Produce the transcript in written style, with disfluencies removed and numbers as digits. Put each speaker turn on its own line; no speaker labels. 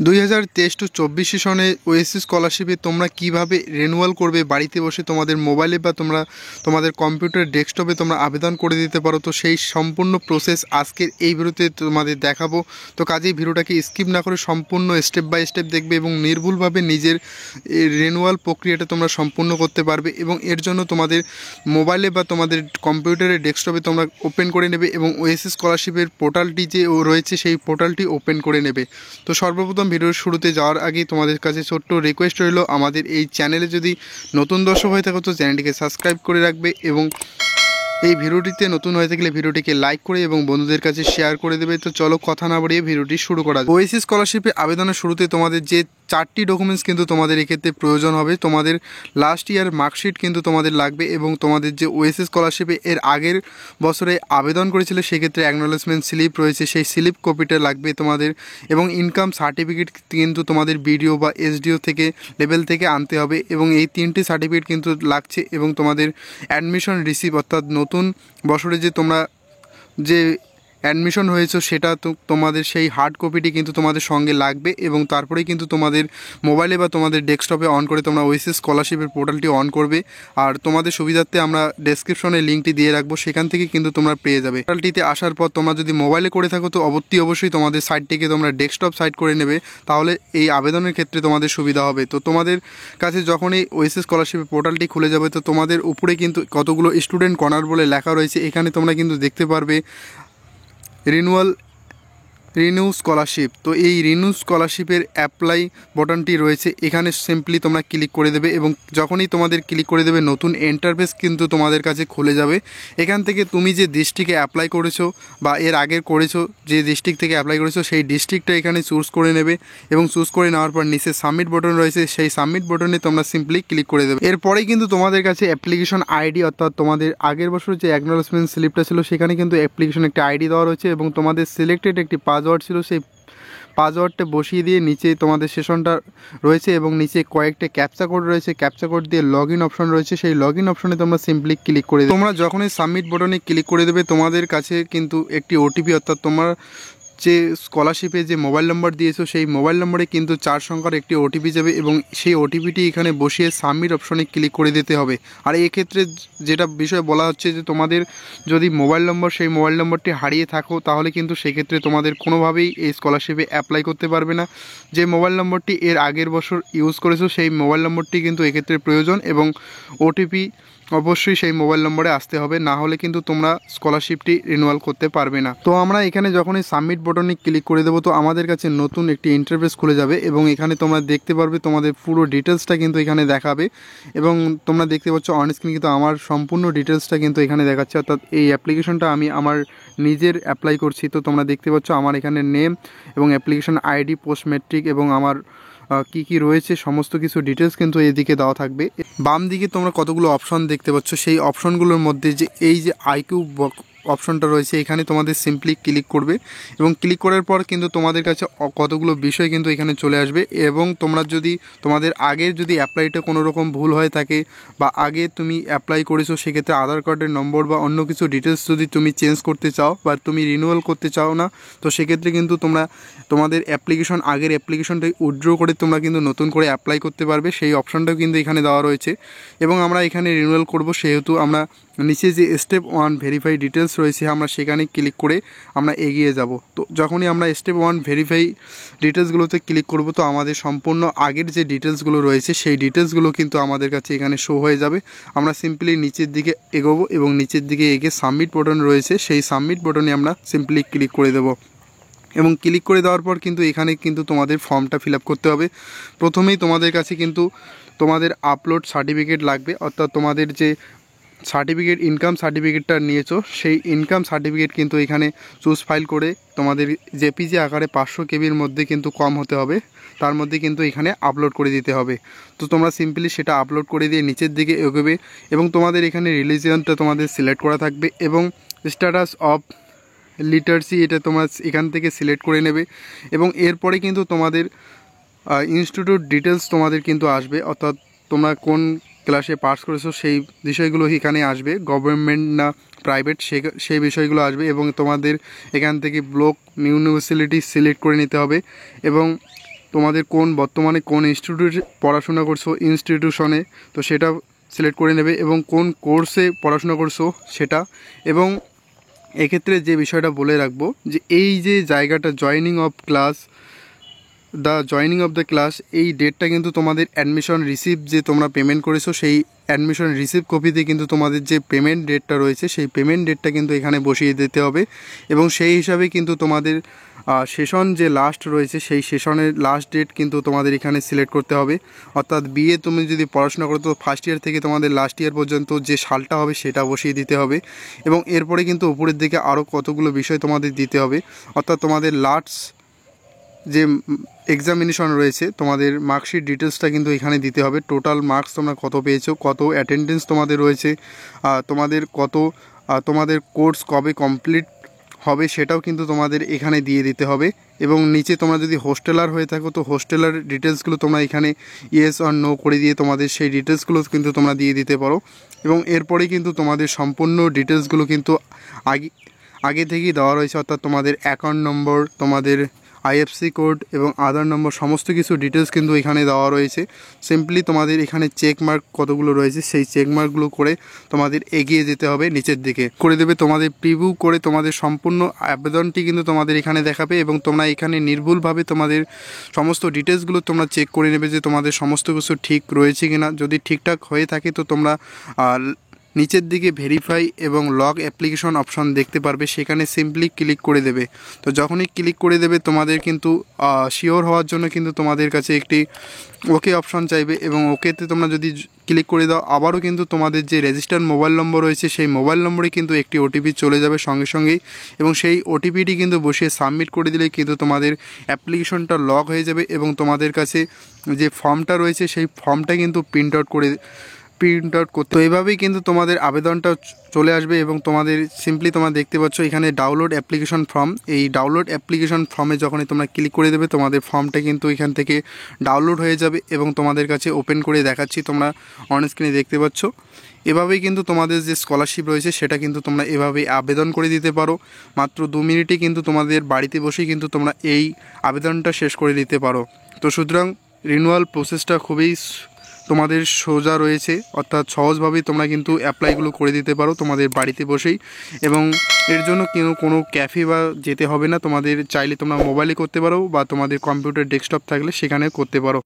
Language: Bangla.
2023-24 সেশনে ওএসসি স্কলারশিপে তোমরা কিভাবে রিনিউয়াল করবে বাড়িতে বসে তোমাদের মোবাইলে বা তোমাদের কম্পিউটার ডেস্কটপে তোমরা আবেদন করে দিতে পারো। তো সেই সম্পূর্ণ প্রসেস আজকের এই ভিডিওতে তোমাদের দেখাবো। তো কাজেই ভিডিওটাকে স্কিপ না করে সম্পূর্ণ স্টেপ বাই স্টেপ দেখবে এবং নির্ভুলভাবে নিজের রিনিউয়াল প্রক্রিয়াটা তোমরা সম্পূর্ণ করতে পারবে। এবং এর জন্য তোমাদের মোবাইলে বা তোমাদের কম্পিউটারের ডেস্কটপে তোমরা ওপেন করে নেবে এবং ওএসসি স্কলারশিপের পোর্টালটি যে রয়েছে সেই পোর্টালটি ওপেন করে নেবে। তো সর্বপ্রথম ভিডিওর শুরুতে যাওয়ার আগেই তোমাদের কাছে ছোট্ট রিকোয়েস্ট রইল, আমাদের এই চ্যানেলে যদি নতুন দর্শক হয়ে থাকো তো চ্যানেলটিকে সাবস্ক্রাইব করে রাখবে এবং এই ভিডিওটিতে নতুন হয়ে থাকলে ভিডিওটিকে লাইক করে এবং বন্ধুদের কাছে শেয়ার করে দেবে। তো চলো কথা না বাড়িয়ে ভিডিওটি শুরু করা যাক। ওএসসি স্কলারশিপে আবেদনের শুরুতে তোমাদের যে 4টি ডকুমেন্টস কিন্তু তোমাদের এক্ষেত্রে প্রয়োজন হবে। তোমাদের লাস্ট ইয়ার মার্কশিট কিন্তু তোমাদের লাগবে এবং তোমাদের যে ওএসসি স্কলারশিপে এর আগের বছরে আবেদন করেছিল সেক্ষেত্রে অ্যাকনলেজমেন্ট স্লিপ রয়েছে, সেই স্লিপ কপিটা লাগবে তোমাদের। এবং ইনকাম সার্টিফিকেট কিন্তু তোমাদের বিডিও বা এসডিও থেকে লেভেল থেকে আনতে হবে এবং এই 3টি সার্টিফিকেট কিন্তু লাগছে। এবং তোমাদের অ্যাডমিশন রিসিভ অর্থাৎ নতুন বছরে যে তোমরা যে অ্যাডমিশন হয়েছে সেটা তো তোমাদের সেই হার্ড কপিটি কিন্তু তোমাদের সঙ্গে লাগবে। এবং তারপরেই কিন্তু তোমাদের মোবাইলে বা তোমাদের ডেস্কটপে অন করে তোমরা ওএসসি স্কলারশিপের পোর্টালটি অন করবে। আর তোমাদের সুবিধার্থে আমরা ডেসক্রিপশনে লিঙ্কটি দিয়ে রাখবো, সেখান থেকে কিন্তু তোমরা পেয়ে যাবে। পোর্টালটিতে আসার পর তোমরা যদি মোবাইলে করে থাকো তো অবশ্যই তোমাদের সাইটটিকে তোমরা ডেস্কটপ সাইট করে নেবে, তাহলে এই আবেদনের ক্ষেত্রে তোমাদের সুবিধা হবে। তো তোমাদের কাছে যখনই ওএসসি স্কলারশিপের পোর্টালটি খুলে যাবে তো তোমাদের উপরে কিন্তু কতগুলো স্টুডেন্ট কর্নার বলে লেখা রয়েছে, এখানে তোমরা কিন্তু দেখতে পারবে রিনিউ স্কলারশিপ। তো এই রিনিউ স্কলারশিপের অ্যাপ্লাই বাটনটি রয়েছে, এখানে সিম্পলি তোমরা ক্লিক করে দেবে এবং যখনই তোমাদের ক্লিক করে দেবে নতুন ইন্টারফেস কিন্তু তোমাদের কাছে খুলে যাবে। এখান থেকে তুমি যে ডিস্ট্রিক্টে অ্যাপ্লাই করেছো বা এর আগে করেছো, যে ডিস্ট্রিক্ট থেকে অ্যাপ্লাই করেছো সেই ডিস্ট্রিক্টটা এখানে চুজ করে নেবে এবং চুজ করে নেওয়ার পর নিচে সাবমিট বাটন রয়েছে, সেই সাবমিট বাটনে তোমরা সিম্পলি ক্লিক করে দেবে। এরপরেই কিন্তু তোমাদের কাছে অ্যাপ্লিকেশন আইডি অর্থাৎ তোমাদের আগের বছর যে অ্যাকনলেজমেন্ট স্লিপটা ছিল সেখানে কিন্তু অ্যাপ্লিকেশন একটি আইডি দেওয়া রয়েছে এবং তোমাদের সিলেক্টেড একটি পাসওয়ার্ড ছিল, সেই পাসওয়ার্ডটা বসিয়ে দিয়ে নিচে তোমাদের সেশনটা রয়েছে এবং নিচে কয়েকটা ক্যাপচা কোড রয়েছে, ক্যাপচা কোড দিয়ে লগ ইন অপশন রয়েছে, সেই লগ ইন অপশনে তোমরা সিম্পলি ক্লিক করে দেবে। তোমরা যখনই সাবমিট বাটনে ক্লিক করে দেবে তোমাদের কাছে কিন্তু একটি ওটিপি অর্থাৎ তোমার যে স্কলারশিপে যে মোবাইল নম্বর দিয়েছো সেই মোবাইল নম্বরে কিন্তু 4 সংখ্যার একটি ওটিপি যাবে এবং সেই ওটিপিটি এখানে বসিয়ে সাবমিট অপশনে ক্লিক করে দিতে হবে। আর এক্ষেত্রে যেটা বিষয় বলা হচ্ছে যে তোমাদের যদি মোবাইল নম্বর সেই মোবাইল নম্বরটি হারিয়ে থাকো তাহলে কিন্তু সেক্ষেত্রে তোমাদের কোনোভাবেই এই স্কলারশিপে অ্যাপ্লাই করতে পারবে না। যে মোবাইল নম্বরটি এর আগের বছর ইউজ করেছো সেই মোবাইল নম্বরটি কিন্তু এক্ষেত্রে প্রয়োজন এবং ওটিপি অবশ্যই সেই মোবাইল নম্বরে আসতে হবে, না হলে কিন্তু তোমরা স্কলারশিপটি রিনিউয়াল করতে পারবে না। তো আমরা এখানে যখনই সাবমিট বাটনে ক্লিক করে দেবো তো আমাদের কাছে নতুন একটি ইন্টারফেস খুলে যাবে এবং এখানে তোমরা দেখতে পারবে তোমাদের পুরো ডিটেলসটা কিন্তু এখানে দেখাবে এবং তোমরা দেখতে পাচ্ছ অন স্ক্রিন কিন্তু আমার সম্পূর্ণ ডিটেলসটা কিন্তু এখানে দেখাচ্ছে। অর্থাৎ এই অ্যাপ্লিকেশনটা আমি আমার নিজের অ্যাপ্লাই করছি। তো তোমরা দেখতে পাচ্ছ আমার এখানে নেম এবং অ্যাপ্লিকেশন আইডি, পোস্ট ম্যাট্রিক এবং আমার কি রয়েছে সমস্ত কিছু ডিটেলস কিন্তু এদিকে দেওয়া থাকবে। বাম দিকে তোমরা কতগুলো অপশন দেখতে পাচ্ছ, সেই অপশনগুলোর মধ্যে যে এই যে আইকিউ অপশনটা রয়েছে এখানে তোমাদের সিম্পলি ক্লিক করবে এবং ক্লিক করার পর কিন্তু তোমাদের কাছে কতগুলো বিষয় কিন্তু এখানে চলে আসবে। এবং তোমরা যদি তোমাদের আগের যদি অ্যাপ্লাইটা কোনো রকম ভুল হয়ে থাকে বা আগে তুমি অ্যাপ্লাই করেছো সেক্ষেত্রে আধার কার্ডের নম্বর বা অন্য কিছু ডিটেলস যদি তুমি চেঞ্জ করতে চাও বা তুমি রিনিউয়াল করতে চাও না তো সেক্ষেত্রে কিন্তু তোমরা তোমাদের আগের অ্যাপ্লিকেশনটা উইথড্র করে তোমরা কিন্তু নতুন করে অ্যাপ্লাই করতে পারবে, সেই অপশনটাও কিন্তু এখানে দেওয়া রয়েছে। এবং আমরা এখানে রিনিউয়াল করব সেহেতু আমরা নিচে যে স্টেপ 1 ভেরিফাই ডিটেলস রয়েছে আমরা সেখানে ক্লিক করে আমরা এগিয়ে যাব। তো যখনই আমরা স্টেপ 1 ভেরিফাই ডিটেলসগুলোতে ক্লিক করব তো আমাদের সম্পূর্ণ আগের যে ডিটেলসগুলো রয়েছে সেই ডিটেলসগুলো কিন্তু আমাদের কাছে এখানে শো হয়ে যাবে। আমরা সিম্পলি নিচের দিকে এগোবো এবং নিচের দিকে এগিয়ে সাবমিট বাটন রয়েছে সেই সাবমিট বাটনে আমরা সিম্পলি ক্লিক করে দেবো এবং ক্লিক করে দেওয়ার পর কিন্তু এখানে কিন্তু তোমাদের ফর্মটা ফিল আপ করতে হবে। প্রথমেই তোমাদের কাছে কিন্তু তোমাদের আপলোড সার্টিফিকেট লাগবে, অর্থাৎ তোমাদের যে সার্টিফিকেট ইনকাম সার্টিফিকেটটা নিয়েছো সেই ইনকাম সার্টিফিকেট কিন্তু এখানে চুজ ফাইল করে তোমাদের জেপিজি আকারে 500 কেবির মধ্যে কিন্তু কম হতে হবে, তার মধ্যে কিন্তু এখানে আপলোড করে দিতে হবে। তো তোমরা সিম্পলি সেটা আপলোড করে দিয়ে নিচের দিকে এগোবে এবং তোমাদের এখানে রিলিজিয়নটা তোমাদের সিলেক্ট করা থাকবে এবং স্ট্যাটাস অফ লিটারেসি এটা তোমরা এখান থেকে সিলেক্ট করে নেবে এবং এরপরে কিন্তু তোমাদের ইনস্টিটিউট ডিটেলস তোমাদের কিন্তু আসবে, অর্থাৎ তোমরা কোন ক্লাসে পাস করেছো সেই বিষয়গুলো এখানে আসবে, গভর্নমেন্ট না প্রাইভেট সেই বিষয়গুলো আসবে এবং তোমাদের এখান থেকে ব্লক মিউনিসিপ্যালিটি সিলেক্ট করে নিতে হবে এবং তোমাদের বর্তমানে কোন ইনস্টিটিউটে পড়াশোনা করছো ইনস্টিটিউশনে, তো সেটা সিলেক্ট করে নেবে এবং কোন কোর্সে পড়াশোনা করছো সেটা। এবং এক্ষেত্রে যে বিষয়টা বলে রাখবো যে এই যে জায়গাটা জয়েনিং অফ দ্য ক্লাস, এই ডেটটা কিন্তু তোমাদের অ্যাডমিশন রিসিপ্ট যে তোমরা পেমেন্ট করেছো সেই অ্যাডমিশন রিসিপ্ট কপিতে কিন্তু তোমাদের যে পেমেন্ট ডেটটা রয়েছে সেই পেমেন্ট ডেটটা কিন্তু এখানে বসিয়ে দিতে হবে। এবং সেই হিসাবে কিন্তু তোমাদের সেশন যে লাস্ট রয়েছে সেই সেশনের লাস্ট ডেট কিন্তু তোমাদের এখানে সিলেক্ট করতে হবে। অর্থাৎ বিএ তুমি যদি পড়াশোনা করো তো ফার্স্ট ইয়ার থেকে তোমাদের লাস্ট ইয়ার পর্যন্ত যে সালটা হবে সেটা বসিয়ে দিতে হবে। এবং এরপরে কিন্তু উপরের দিকে আরও কতগুলো বিষয় তোমাদের দিতে হবে। অর্থাৎ তোমাদের লাস্ট যে এক্সামিনেশন রয়েছে তোমাদের মার্কশিট ডিটেলসটা কিন্তু এখানে দিতে হবে। টোটাল মার্কস তোমরা কত পেয়েছো, কত অ্যাটেন্ডেন্স তোমাদের রয়েছে, তোমাদের কোর্স কবে কমপ্লিট হবে সেটাও কিন্তু তোমাদের এখানে দিয়ে দিতে হবে। এবং নিচে তোমরা যদি হোস্টেলার হয়ে থাকো তো হোস্টেলার ডিটেলসগুলো তোমরা এখানে ইয়েস আর নো করে দিয়ে তোমাদের সেই ডিটেলসগুলো কিন্তু তোমরা দিয়ে দিতে পারো। এবং এরপরে কিন্তু তোমাদের সম্পূর্ণ ডিটেলসগুলো কিন্তু আগে থেকেই দেওয়া রয়েছে। অর্থাৎ তোমাদের অ্যাকাউন্ট নম্বর, তোমাদের আইএফসি কোড এবং আধার নম্বর সমস্ত কিছু ডিটেলস কিন্তু এখানে দেওয়া রয়েছে। সিম্পলি তোমাদের এখানে চেক মার্ক কতগুলো রয়েছে সেই চেক মার্কগুলো করে তোমাদের এগিয়ে যেতে হবে নিচের দিকে করে দেবে। তোমাদের প্রিভিউ করে তোমাদের সম্পূর্ণ আবেদনটি কিন্তু তোমাদের এখানে দেখাবে এবং তোমরা এখানে নির্ভুলভাবে তোমাদের সমস্ত ডিটেলসগুলো তোমরা চেক করে নেবে যে তোমাদের সমস্ত কিছু ঠিক রয়েছে কিনা। যদি ঠিকঠাক হয়ে থাকে তো তোমরা নিচের দিকে ভেরিফাই এবং লগ অ্যাপ্লিকেশন অপশন দেখতে পারবে, সেখানে সিম্পলি ক্লিক করে দেবে। তো যখনই ক্লিক করে দেবে তোমাদের কিন্তু শিওর হওয়ার জন্য কিন্তু তোমাদের কাছে একটি ওকে অপশন চাইবে এবং ওকেতে তোমরা যদি ক্লিক করে দাও আবারও কিন্তু তোমাদের যে রেজিস্টার্ড মোবাইল নম্বর রয়েছে সেই মোবাইল নম্বরে কিন্তু একটি ওটিপি চলে যাবে সঙ্গে সঙ্গেই। এবং সেই ওটিপিটি কিন্তু বসিয়ে সাবমিট করে দিলে কিন্তু তোমাদের অ্যাপ্লিকেশনটা লক হয়ে যাবে এবং তোমাদের কাছে যে ফর্মটা রয়েছে সেই ফর্মটা কিন্তু প্রিন্ট আউট করতে। তো এইভাবেই কিন্তু তোমাদের আবেদনটা চলে আসবে এবং তোমাদের সিম্পলি তোমরা দেখতে পাচ্ছ এখানে ডাউনলোড অ্যাপ্লিকেশন ফর্ম। এই ডাউনলোড অ্যাপ্লিকেশন ফর্মে যখনই তোমরা ক্লিক করে দেবে তোমাদের ফর্মটা কিন্তু এখান থেকে ডাউনলোড হয়ে যাবে এবং তোমাদের কাছে ওপেন করে দেখাচ্ছি, তোমরা অন স্ক্রিনে দেখতে পাচ্ছ। এভাবেই কিন্তু তোমাদের যে স্কলারশিপ রয়েছে সেটা কিন্তু তোমরা এভাবেই আবেদন করে দিতে পারো। মাত্র 2 মিনিটে কিন্তু তোমাদের বাড়িতে বসেই কিন্তু তোমরা এই আবেদনটা শেষ করে দিতে পারো। তো সুতরাং রিনিউয়াল প্রসেসটা খুবই তোমাদের সোজা রয়েছে, অর্থাৎ সহজভাবেই তোমরা কিন্তু অ্যাপ্লাইগুলো করে দিতে পারো তোমাদের বাড়িতে বসেই। এবং এর জন্য কোনো ক্যাফে বা যেতে হবে না, তোমাদের চাইলে তোমরা মোবাইলে করতে পারো বা তোমাদের কম্পিউটার ডেস্কটপ থাকলে সেখানে করতে পারো।